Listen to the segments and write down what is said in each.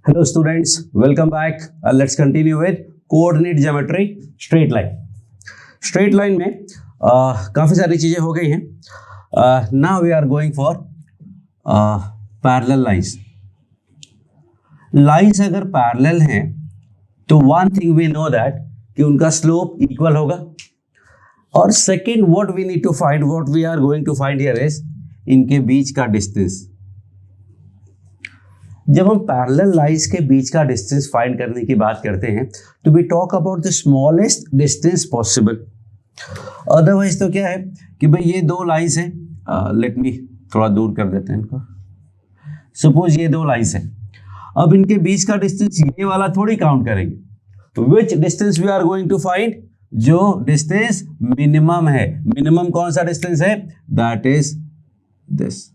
Hello students, welcome back. Let's continue with coordinate geometry, straight line. Straight line में काफ़ी सारी चीज़ें हो गई हैं. Now we are going for parallel lines. Lines अगर parallel हैं तो one thing we know that कि उनका slope equal होगा. और second what we need to find, what we are going to find here is इनके बीच का distance. जब हम पैरेलल लाइंस के बीच का डिस्टेंस फाइंड करने की बात करते हैं तो we talk about the smallest distance possible. Otherwise तो क्या है कि भाई ये दो लाइंस हैं, लेट मी थोड़ा दूर कर देते हैं इनको. सपोज ये दो लाइंस हैं, अब इनके बीच का डिस्टेंस ये वाला थोड़ी काउंट करेंगे. तो which distance we are going to find? जो डिस्टेंस मिनिमम है. मिनिमम कौन सा डिस्टेंस है? That is this.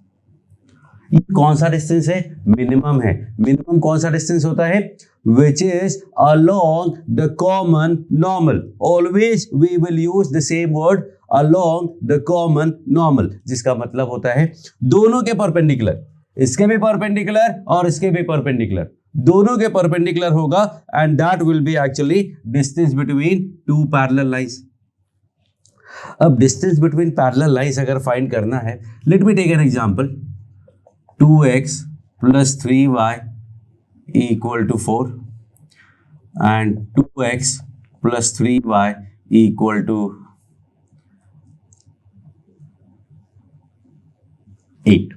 ये कौन सा डिस्टेंस है? मिनिमम है. मिनिमम कौन सा डिस्टेंस होता है? Which is along the common normal. Always we will use the same word, along the common normal, जिसका मतलब होता है दोनों के परपेंडिकुलर. इसके भी परपेंडिकुलर और इसके भी परपेंडिकुलर, दोनों के परपेंडिकुलर होगा and that will be actually distance between two parallel lines. अब डिस्टेंस बिटवीन पैरेलल लाइंस अगर फाइंड करना है, let me take an example. 2x plus 3y equal to 4 and 2x plus 3y equal to 8.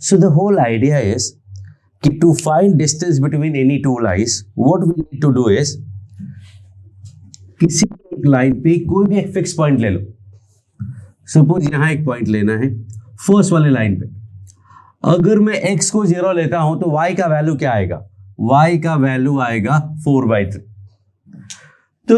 So the whole idea is कि to find distance between any two lines, what we need to do is किसी एक line पे कोई भी एक fix point ले लो. Suppose यहां एक पॉइंट लेना है फर्स्ट वाले लाइन पे. अगर मैं x को 0 लेता हूं तो y का वैल्यू क्या आएगा? y का वैल्यू आएगा 4/3. तो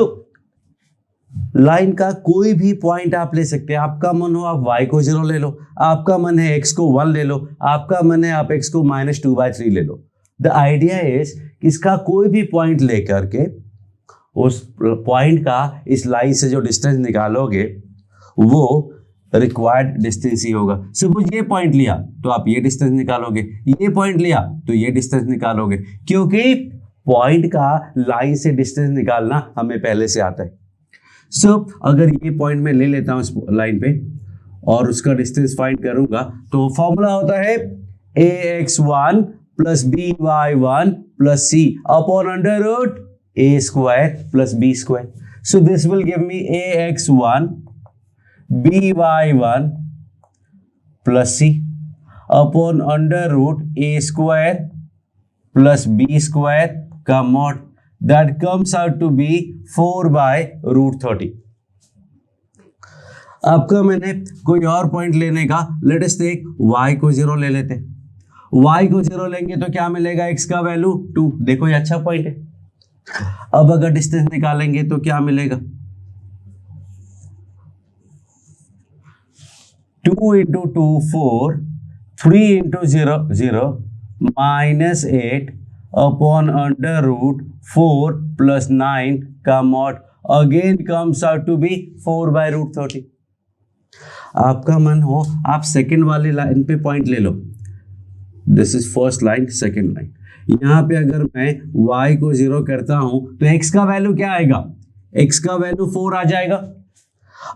लाइन का कोई भी पॉइंट आप ले सकते हैं. आपका मन हो आप y को 0 ले लो, आपका मन है x को 1 ले लो, आपका मन है आप x को -2/3 ले लो. द आइडिया इज कि इसका कोई भी पॉइंट लेकर के उस पॉइंट का इस लाइन से जो डिस्टेंस निकालोगे वो रिक्वायर्ड डिस्टेंस ही होगा. सपोज ये पॉइंट लिया तो आप ये डिस्टेंस निकालोगे, ये पॉइंट लिया तो ये डिस्टेंस निकालोगे, क्योंकि पॉइंट का लाइन से डिस्टेंस निकालना हमें पहले से आता है. सो अगर ये पॉइंट मैं ले लेता हूं इस लाइन पे और उसका डिस्टेंस फाइंड करूंगा तो फॉर्मूला होता है ax1 plus by1 plus c upon under root a square plus b square. So this will give me ax1 by1 plus c upon under root a square plus b square का mod that comes out to be 4/√30. आपका मैंने कोई और point लेने का, let us take y को 0 ले लेते हैं. y को 0 लेंगे तो क्या मिलेगा? x का वैल्यू 2. देखो ये अच्छा पॉइंट है. अब अगर डिस्टेंस निकालेंगे तो क्या मिलेगा? 2 into 2 4, 3 into 0 0, minus 8 upon under root 4 plus 9 का mod again comes out to be 4/√30. आपका मन हो आप सेकेंड वाली लाइन पे पॉइंट ले लो. This is first line, second line. यहाँ पे अगर मैं y को 0 करता हूं तो x का वैल्यू क्या आएगा? x का वैल्यू 4 आ जाएगा.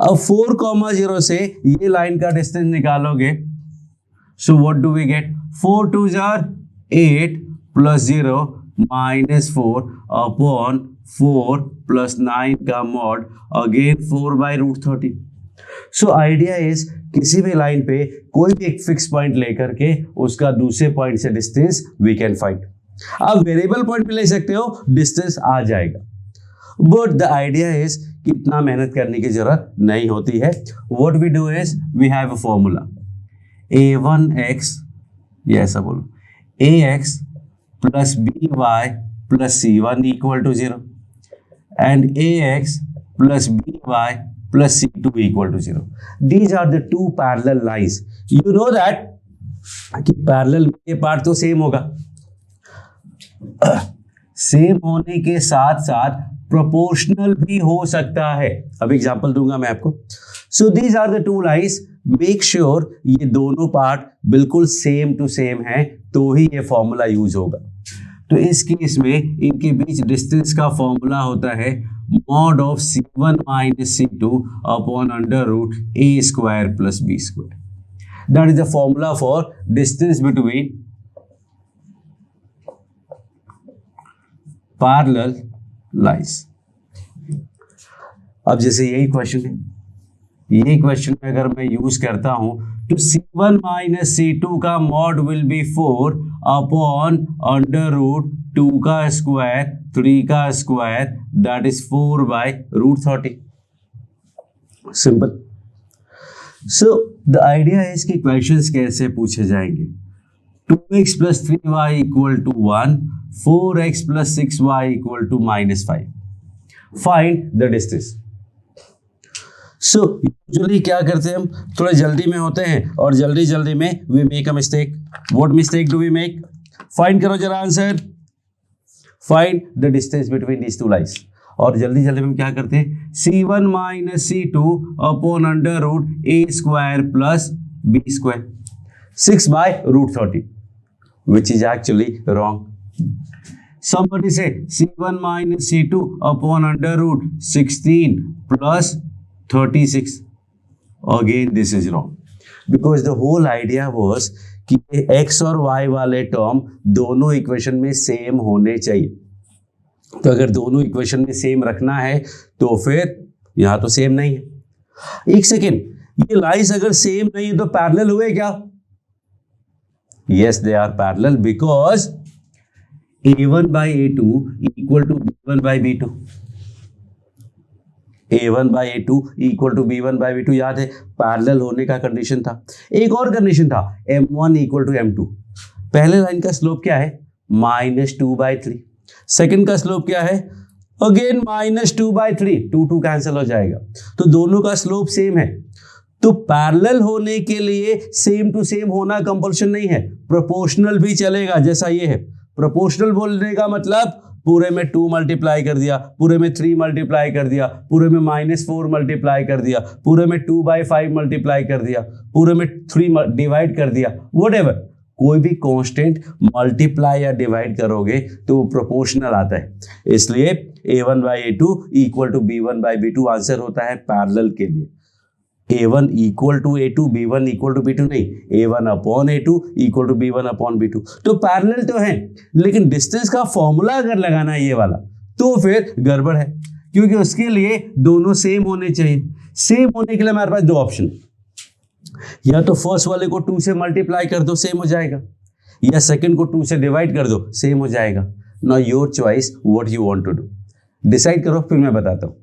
अब 4,0 से ये लाइन का डिस्टेंस निकालोगे, so what do we get? 4 2 8 plus 0 -4 upon 4 plus 9 का mod again 4/√30. So idea is किसी भी लाइन पे कोई भी एक फिक्स पॉइंट लेकर के उसका दूसरे पॉइंट से डिस्टेंस वी कैन फाइंड. आप वेरिएबल पॉइंट पे ले सकते हो, डिस्टेंस आ जाएगा. बट द आइडिया इज कि इतना मेहनत करने की जरूरत नहीं होती है. What we do is we have a formula a1x, ये ऐसा बोलो, ax plus by plus c1 equal to 0 and ax plus by plus c2 equal to 0. These are the two parallel lines. You know that कि parallel के part तो same होगा. Same होने के साथ साथ प्रोपोर्शनल भी हो सकता है. अब एग्जांपल दूंगा मैं आपको. So these are the two lines. Make sure ये दोनों पार्ट बिल्कुल सेम टू सेम है तो ही ये फॉर्मूला यूज होगा. तो इस केस में इनके बीच डिस्टेंस का फॉर्मूला होता है mod of c1 minus c2 upon under root a square plus b square. That is the formula for distance between parallel lines. अब जैसे यही क्वेश्चन है, यही क्वेश्चन में अगर मैं यूज करता हूं तो c1 माइनस c2 का mod will be 4 upon under root 2 का स्क्वायर 3 का square that is 4 by root 30. Simple. So the idea है कि क्वेश्चंस कैसे पूछे जाएंगे. 2x plus 3y equal to 1, 4x plus 6y equal to -5. Find the distance. So usually क्या करते हैं हम, थोड़ा जल्दी में होते हैं और जल्दी में we make a mistake. What mistake do we make? Find करो जरा answer. Find the distance between these two lines. और जल्दी में हम क्या करते हैं, c1 minus c2 upon under root a square plus b square 6 by root 30 which is actually wrong. Somebody say c1 minus c2 upon under root 16 plus 36. Again this is wrong because the whole idea was कि x और y वाले term दोनों equation में same होने चाहिए. तो अगर दोनों इक्वेशन में सेम रखना है तो फिर यहां तो सेम नहीं है. एक सेकेंड, ये लाइन्स अगर सेम नहीं है तो पैरेलल हुए क्या? Yes they are parallel because a1 by a2 equal to b1 by b2. a1 by a2 equal to b1 by b2 याद है, पैरेलल होने का कंडीशन था. एक और कंडीशन था m1 equal to m2. पहले लाइन का स्लोप क्या है? -2/3. सेकंड का स्लोप क्या है? अगेन -2/3. 2 कैंसिल हो जाएगा. तो दोनों का स्लोप सेम है. तो पैरेलल होने के लिए सेम टू सेम होना कंपल्शन नहीं है, प्रोपोर्शनल भी चलेगा. जैसा ये है, प्रोपोर्शनल बोलने का मतलब पूरे में 2 मल्टीप्लाई कर दिया, पूरे में 3 मल्टीप्लाई कर दिया, पूरे में -4 मल्टीप्लाई कर दिया, पूरे में 2/5 मल्टीप्लाई कर दिया, पूरे में 3 डिवाइड कर दिया. व्हाटएवर, कोई भी कांस्टेंट मल्टीप्लाई या डिवाइड करोगे तो वो प्रोपोर्शनल आता है. इसलिए a1 by a2 equal to b1 by b2 answer होता है पैरेलल के लिए. a1 equal to a2, b1 equal to b2 नहीं, a1 upon a2 equal to b1 upon b2. तो पैरेलल तो है, लेकिन डिस्टेंस का फॉर्मूला अगर लगाना है ये वाला तो फिर गड़बड़ है, क्योंकि उसके लिए दोनों सेम होने चाहिए. सेम होने के लिए हमारे पास दो ऑप्शन, या तो फर्स्ट वाले को 2 से मल्टीप्लाई कर दो, सेम हो जाएगा, या सेकंड को 2 से डिवाइड कर दो, सेम हो जाएगा. Now your choice, what you want to do, decide करो, फिर मैं बताता हूं.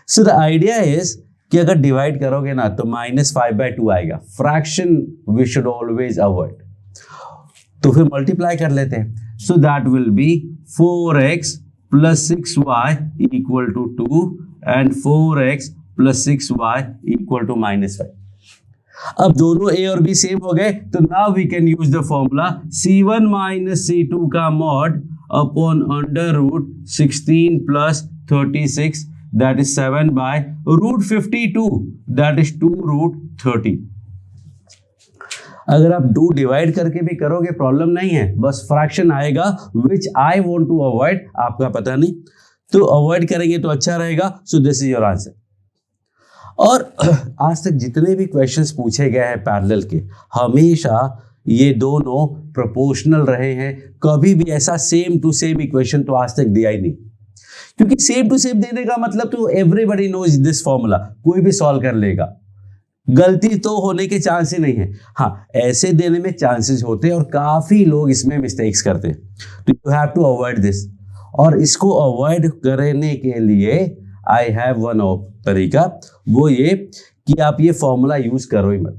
सो द आइडिया इज कि अगर डिवाइड करोगे ना तो -5/2 आएगा. Fraction we should always avoid. तो फिर मल्टीप्लाई कर लेते हैं. So that will be 4x plus 6y equal to 2 and 4x plus 6y equal to -5. अब दोनों a और b सेम हो गए, तो now we can use the formula c1 minus c2 का mod upon under root 16 plus 36 that is 7 by root 52 that is 2 root 30. अगर आप 2 divide करके भी करोगे प्रॉब्लम नहीं है, बस फ्रैक्शन आएगा which I want to avoid. आपका पता नहीं, तो अवॉइड करेंगे तो अच्छा रहेगा. So this is your answer. और आज तक जितने भी क्वेश्चंस पूछे गए हैं पैरेलल के, हमेशा ये दोनों प्रोपोर्शनल रहे हैं. कभी भी ऐसा सेम टू सेम इक्वेशन तो आज तक दिया ही नहीं, क्योंकि सेम टू सेम देने का मतलब तो एवरीबॉडी नोज दिस फॉर्मूला, कोई भी सॉल्व कर लेगा. गलती तो होने के चांस ही नहीं है. हाँ, ऐसे देने में चांसेस होते हैं और काफी लोग इसमें मिस्टेक्स करते हैं. तो you have to avoid this. और इसको अवॉइड करने के लिए आई हैव वन तरीका, वो ये कि आप ये फॉर्मूला यूज करो ही मत,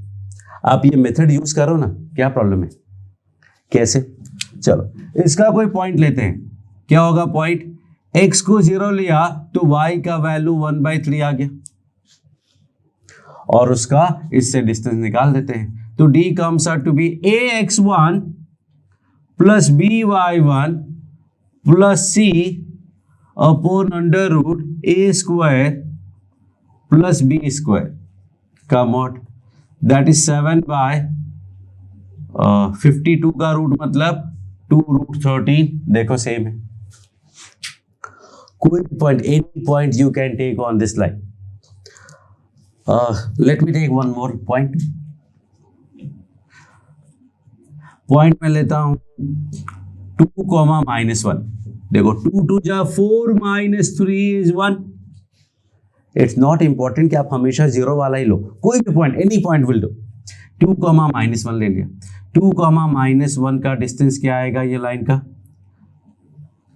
आप ये मेथड यूज करो ना. क्या प्रॉब्लम है? कैसे? चलो इसका कोई पॉइंट लेते हैं. क्या होगा पॉइंट? x को 0 लिया तो y का वैल्यू 1/3 आ गया, और उसका इससे डिस्टेंस निकाल देते हैं. तो d comes out to be ax1 plus by1 plus c upon under root a square plus b square का मॉड, दैट इज 7 by 52 का रूट मतलब 2√13, देखो सेम है. कोई point, any point you can take on this line. Let me take one more point. Point में लेता हूं 2, -1. देखो 2 2 जा 4 -3 is 1. इट्स नॉट इंपॉर्टेंट कि आप हमेशा जीरो वाला ही लो, कोई भी point, any point will do. 2, -1 ले लिया. 2, -1 का डिस्टेंस क्या आएगा ये लाइन का?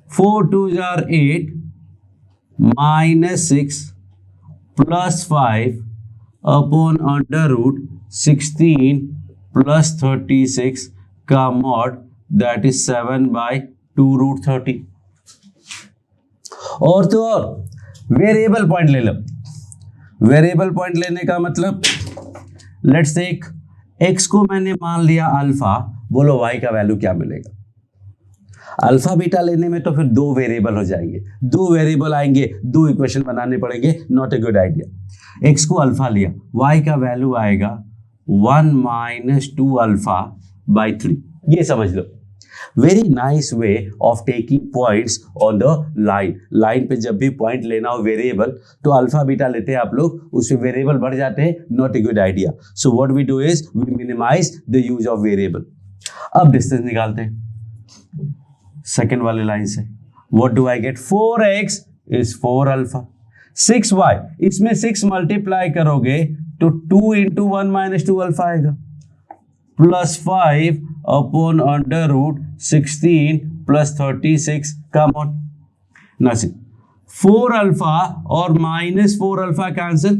4 2 जार 8 -6 +5 अपॉन √16 + 36 का मॉड, दैट इज 7/2√30. और तो और वेरिएबल पॉइंट ले लो. वेरिएबल पॉइंट लेने का मतलब, लेट्स टेक x को मैंने मान लिया अल्फा. बोलो y का वैल्यू क्या मिलेगा? अल्फा बीटा लेने में तो फिर 2 वेरिएबल हो जाएंगे, 2 वेरिएबल आएंगे, 2 इक्वेशन बनाने पड़ेंगे. Not a good idea. x को अल्फा लिया, y का वैल्यू आएगा 1 - 2 अल्फा बाई 3. ये समझ लो. Very nice way of taking points on the line. Line पे जब भी पॉइंट लेना हो वेरिएबल, तो अल्फा बीटा लेते हैं आप लोग, उससे वेरिएबल बढ़ जाते हैं. Not a good idea. So what we do is we minimize the use of variable. अब डिस्टेंस निकालते हैं सेकेंड वाले लाइन से. What do I get? 4x is 4 alpha. 6y, इसमें 6 मल्टीप्लाई करोगे तो 2 × 1 - 2 अल्फा आएगा, +5 अपॉन √16 + 36 का मॉड. ना 4 अल्फा और -4 alpha cancel,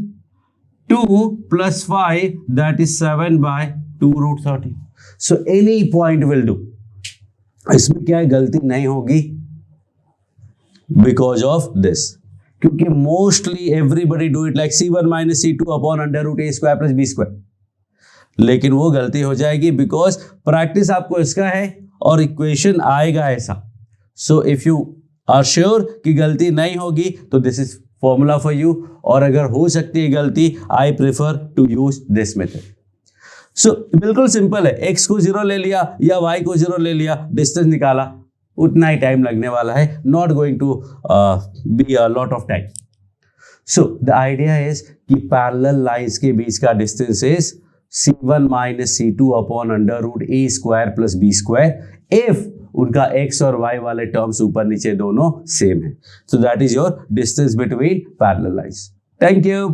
2 + 5 that is 7/2√30. So any point will do. इसमें क्या है, गलती नहीं होगी बिकॉज ऑफ दिस, क्योंकि mostly everybody do it like C1 - C2 upon √a² + b². लेकिन वो गलती हो जाएगी बिकॉज प्रैक्टिस आपको इसका है और इक्वेशन आएगा ऐसा. So if you are sure कि गलती नहीं होगी तो this is formula for you. और अगर हो सकती है गलती, I prefer to use this method. So बिल्कुल सिंपल है. x को 0 ले लिया या y को 0 ले लिया, डिस्टेंस निकाला, उतना ही टाइम लगने वाला है. Not going to be a lot of time. So the idea is कि पैरेलल लाइंस के बीच का distance is C1 - C2 upon √a² + b² if उनका x और y वाले टर्म्स ऊपर नीचे दोनों सेम है. So that is your distance between parallel lines. Thank you.